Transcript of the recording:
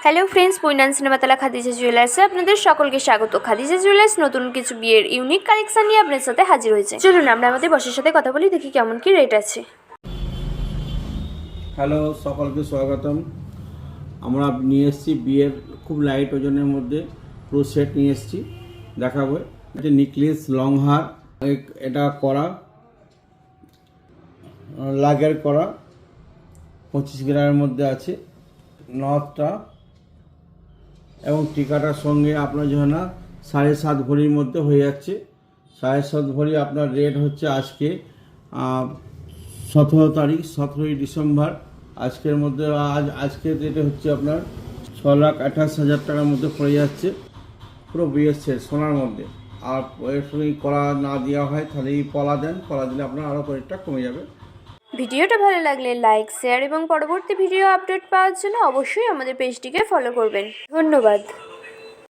Hello friends, Puinan Cinematala Khadija জুয়েলার্সে আপনাদের সকলকে স্বাগত। খাদিজা জুয়েলার্স নতুন কিছু বিয়ের ইউনিক কালেকশন নিয়ে আপনার সাথে হাজির হয়েছে। চলুন আমরা আমাদের বসের সাথে কথা বলি, দেখি কেমন কি রেট আছে। হ্যালো, সকলকে স্বাগতম। আমরা নিয়ে এসেছি বিয়ের খুব লাইট ওজনের মধ্যে পুরো সেট নিয়ে এসেছি, দেখাবো। এটা নেকলেস, লং হার, এটা করা লাগের করা 25 গ্রামের মধ্যে আছে নথটা, এবং টিকাটার সঙ্গে আপনার যখন 7.5 ভরির মধ্যে হয়ে যাচ্ছে। 7.5 ভরি আপনার রেট হচ্ছে আজকে 17 তারিখ, 17ই ডিসেম্বর। আজকের মধ্যে আজকের রেটে হচ্ছে আপনার 6,28,000 টাকার মধ্যে পড়ে যাচ্ছে পুরো বিয়ের সেট সোনার মধ্যে। আর এর সঙ্গে কলা না দেওয়া হয় তাহলে কলা দেন, কলা দিলে আপনার আরও রেটটা কমে যাবে। ভিডিওটা ভালো লাগলে লাইক, শেয়ার এবং পরবর্তী ভিডিও আপডেট পাওয়ার জন্য অবশ্যই আমাদের পেজটিকে ফলো করবেন। ধন্যবাদ।